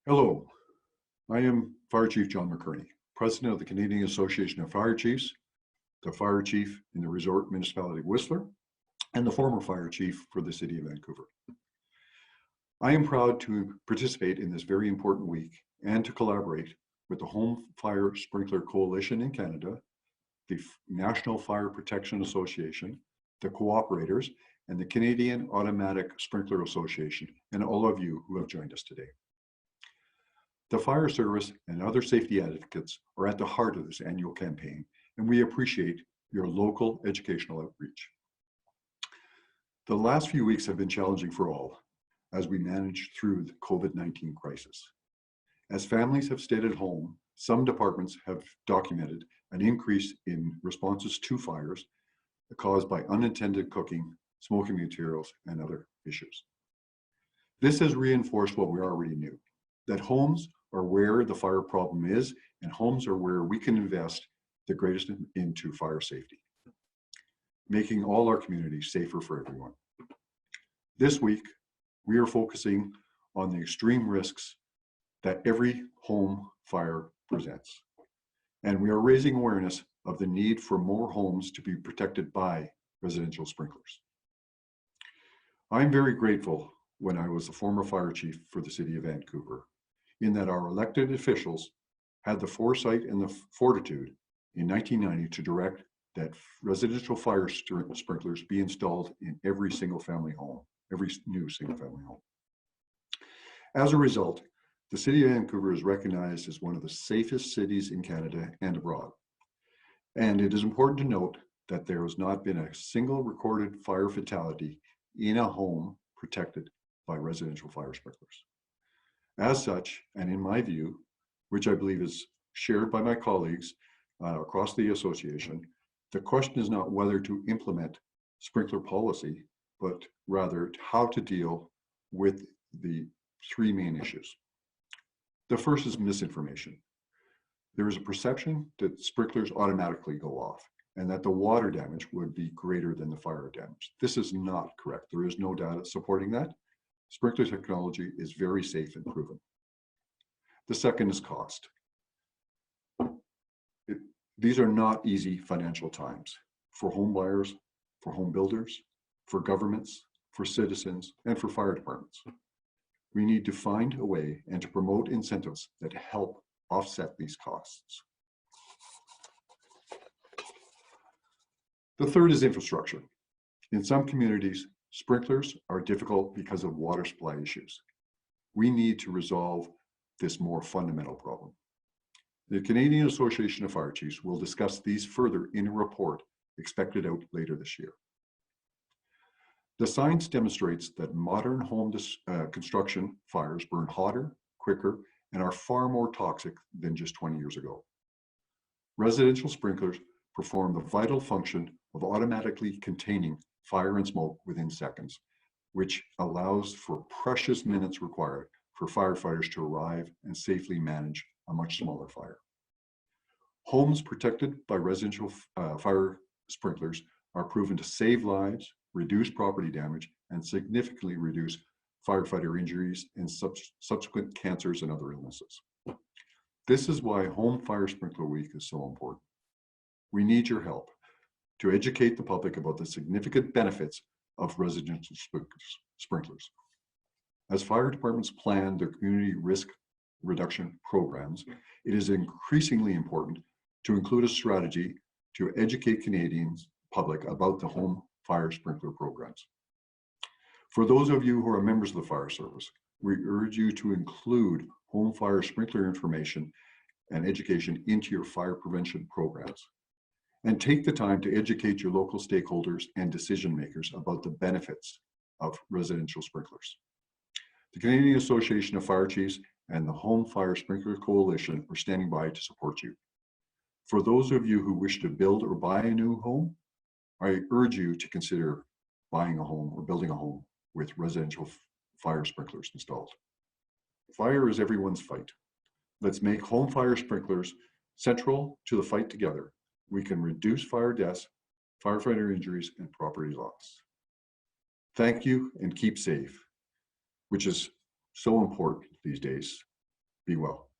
Hello, I am Fire Chief John McKearney, President of the Canadian Association of Fire Chiefs, the Fire Chief in the Resort Municipality of Whistler, and the former Fire Chief for the City of Vancouver. I am proud to participate in this very important week and to collaborate with the Home Fire Sprinkler Coalition in Canada, the National Fire Protection Association, the Cooperators, and the Canadian Automatic Sprinkler Association, and all of you who have joined us today. The fire service and other safety advocates are at the heart of this annual campaign, and we appreciate your local educational outreach. The last few weeks have been challenging for all as we manage through the COVID-19 crisis. As families have stayed at home, some departments have documented an increase in responses to fires caused by unintended cooking, smoking materials, and other issues. This has reinforced what we already knew, that homes are where the fire problem is, and homes are where we can invest the greatest into fire safety, making all our communities safer for everyone. This week, we are focusing on the extreme risks that every home fire presents. And we are raising awareness of the need for more homes to be protected by residential sprinklers. I'm very grateful when I was the former fire chief for the City of Vancouver, in that our elected officials had the foresight and the fortitude in 1990 to direct that residential fire sprinklers be installed in every single family home, every new single family home. As a result, the City of Vancouver is recognized as one of the safest cities in Canada and abroad. And it is important to note that there has not been a single recorded fire fatality in a home protected by residential fire sprinklers. As such, and in my view, which I believe is shared by my colleagues across the association, the question is not whether to implement sprinkler policy, but rather how to deal with the three main issues. The first is misinformation. There is a perception that sprinklers automatically go off and that the water damage would be greater than the fire damage. This is not correct. There is no data supporting that. Sprinkler technology is very safe and proven. The second is cost. These are not easy financial times for home buyers, for home builders, for governments, for citizens, and for fire departments. We need to find a way and to promote incentives that help offset these costs. The third is infrastructure. In some communities, sprinklers are difficult because of water supply issues. We need to resolve this more fundamental problem. The Canadian Association of Fire Chiefs will discuss these further in a report expected out later this year. The science demonstrates that modern home construction fires burn hotter, quicker, and are far more toxic than just 20 years ago. Residential sprinklers perform the vital function of automatically containing fire and smoke within seconds, which allows for precious minutes required for firefighters to arrive and safely manage a much smaller fire. Homes protected by residential fire sprinklers are proven to save lives, reduce property damage, and significantly reduce firefighter injuries and subsequent cancers and other illnesses. This is why Home Fire Sprinkler Week is so important. We need your help to educate the public about the significant benefits of residential sprinklers. As fire departments plan their community risk reduction programs, it is increasingly important to include a strategy to educate Canadians public about the home fire sprinkler programs. For those of you who are members of the fire service, we urge you to include home fire sprinkler information and education into your fire prevention programs. And take the time to educate your local stakeholders and decision makers about the benefits of residential sprinklers. The Canadian Association of Fire Chiefs and the Home Fire Sprinkler Coalition are standing by to support you. For those of you who wish to build or buy a new home, I urge you to consider buying a home or building a home with residential fire sprinklers installed. Fire is everyone's fight. Let's make home fire sprinklers central to the fight together. We can reduce fire deaths, firefighter injuries, and property loss. Thank you and keep safe, which is so important these days. Be well.